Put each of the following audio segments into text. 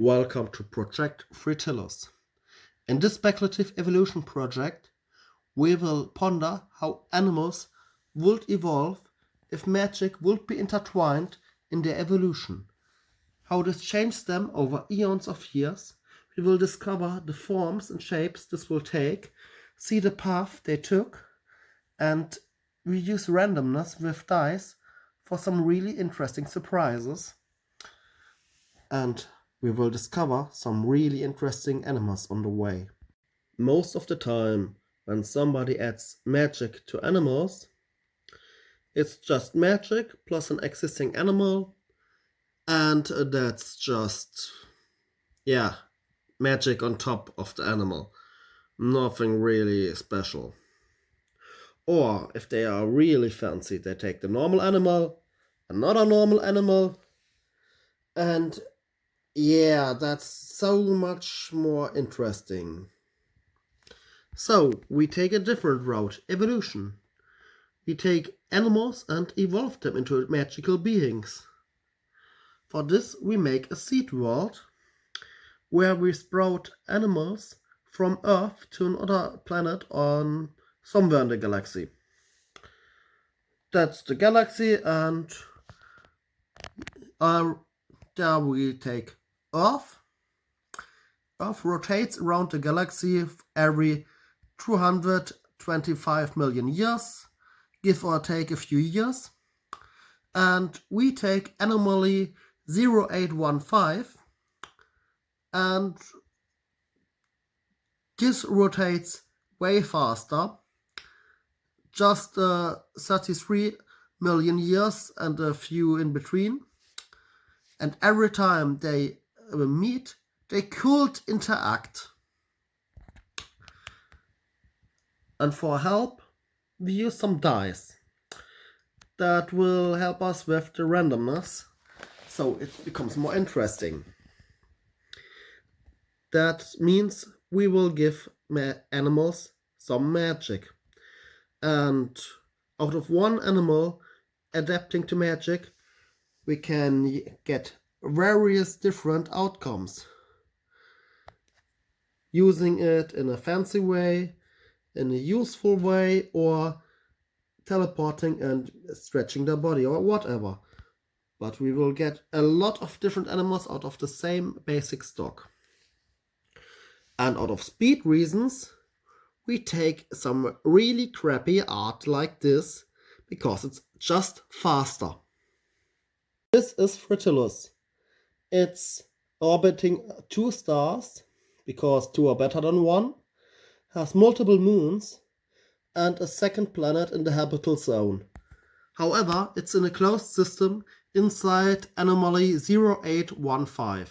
Welcome to Project Fritillus. In this speculative evolution project, we will ponder how animals would evolve if magic would be intertwined in their evolution, how this changed them over eons of years. We will discover the forms and shapes this will take, see the path they took, and we use randomness with dice for some really interesting surprises. And we will discover some really interesting animals on the way. Most of the time, when somebody adds magic to animals, it's just magic plus an existing animal, and that's just, magic on top of the animal. Nothing really special. Or if they are really fancy, they take the normal animal, another normal animal, and that's so much more interesting. So we take a different route, evolution. We take animals and evolve them into magical beings. For this we make a seed world where we sprout animals from Earth to another planet on somewhere in the galaxy. That's the galaxy, and there we take Earth. Earth rotates around the galaxy every 225 million years, give or take a few years. And we take anomaly 0815, and this rotates way faster, just 33 million years and a few in between. And every time they meet, they could interact. And for help, we use some dice that will help us with the randomness, so it becomes more interesting. That means we will give animals some magic, and out of one animal adapting to magic, we can get various different outcomes, using it in a fancy way, in a useful way, or teleporting and stretching their body, or whatever. But we will get a lot of different animals out of the same basic stock. And out of speed reasons, we take some really crappy art like this, because it's just faster. This is Fritillus. It's orbiting 2 stars, because 2 are better than 1, has multiple moons, and a second planet in the habitable zone. However, it's in a closed system inside anomaly 0815.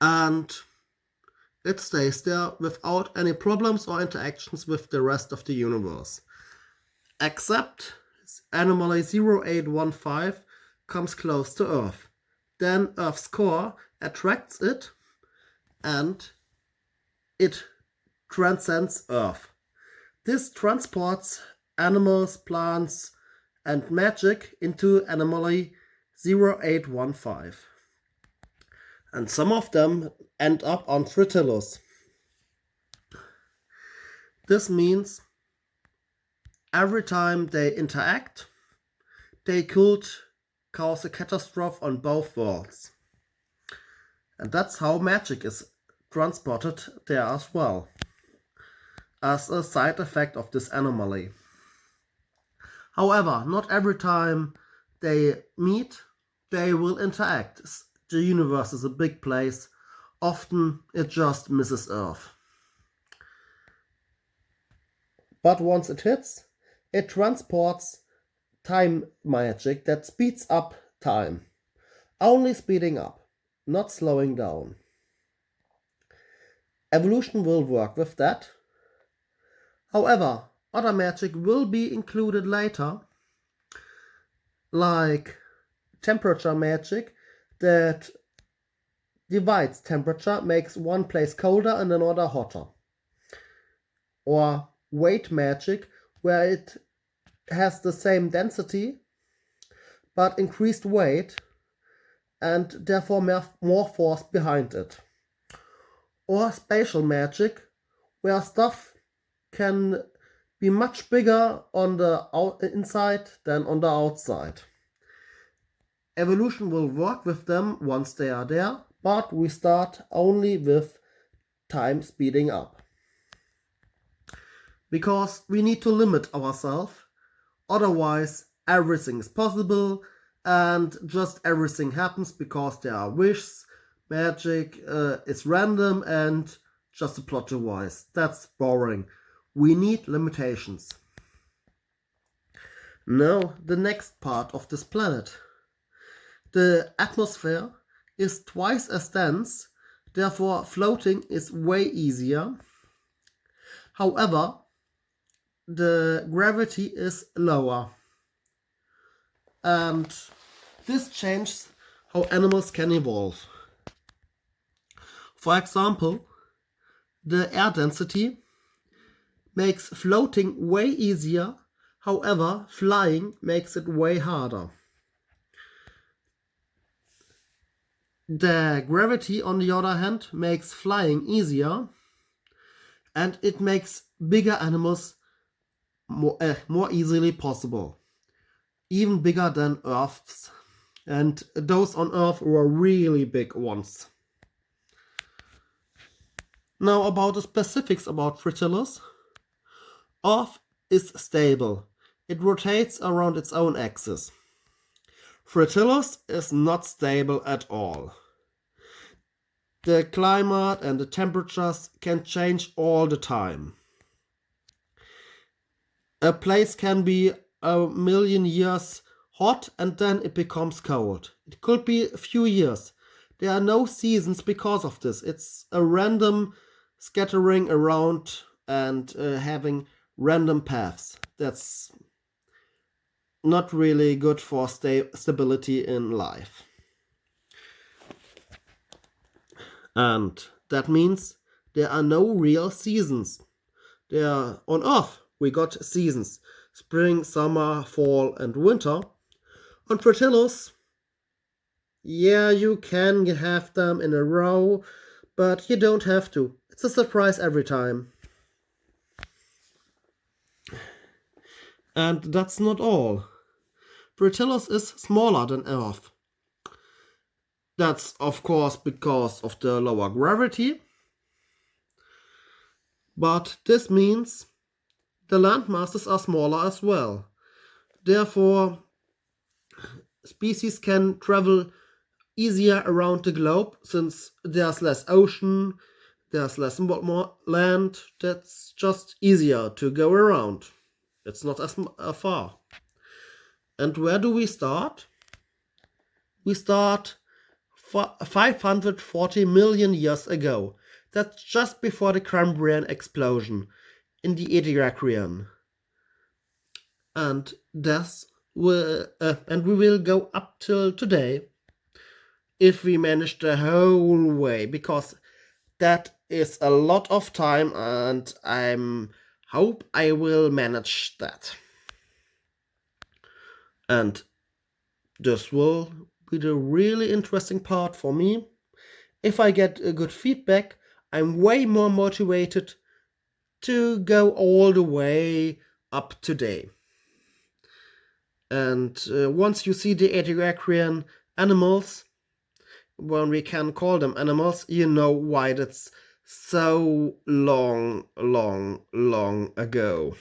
And it stays there without any problems or interactions with the rest of the universe. Except anomaly 0815 comes close to Earth. Then Earth's core attracts it, and it transcends Earth. This transports animals, plants, and magic into anomaly 0815. And some of them end up on Fritillus. This means every time they interact, they could cause a catastrophe on both worlds. And that's how magic is transported there as well, as a side effect of this anomaly. However, not every time they meet, they will interact. The universe is a big place. Often it just misses Earth. But once it hits, it transports time magic that speeds up time. Only speeding up, not slowing down. Evolution will work with that. However, other magic will be included later, like temperature magic that divides temperature, makes one place colder and another hotter. Or weight magic, where it has the same density but increased weight, and therefore more force behind it. Or spatial magic, where stuff can be much bigger on the inside than on the outside. Evolution will work with them once they are there, but we start only with time speeding up. Because we need to limit ourselves, otherwise everything is possible and just everything happens because there are wishes, magic is random and just a plot device. That's boring. We need limitations. Now, the next part of this planet. The atmosphere is twice as dense, therefore floating is way easier. However, the gravity is lower. And this changes how animals can evolve. For example, the air density makes floating way easier, however, flying makes it way harder. The gravity, on the other hand, makes flying easier, and it makes bigger animals more easily possible. Even bigger than Earth's. And those on Earth were really big ones. Now about the specifics about Fritillus. Earth is stable. It rotates around its own axis. Fritillus is not stable at all. The climate and the temperatures can change all the time. A place can be a million years hot and then it becomes cold. It could be a few years. There are no seasons because of this. It's a random scattering around and having random paths. That's not really good for stability in life. And that means there are no real seasons. On Earth we got seasons: spring, summer, fall and winter. On Fritillus, yeah, you can have them in a row, but you don't have to. It's a surprise every time. And that's not all. Fritillus is smaller than Earth. That's of course because of the lower gravity. But this means the land masses are smaller as well. Therefore, species can travel easier around the globe since there's less ocean, there's less more land. That's just easier to go around. It's not as far. And where do we start? We start 540 million years ago. That's just before the Cambrian explosion in the Ediacaran. And we will go up till today if we manage the whole way, because that is a lot of time and I hope I will manage that. And this will be the really interesting part for me. If I get a good feedback, I'm way more motivated to go all the way up today. And once you see the Ediacaran animals, when we can call them animals, you know why that's so long ago.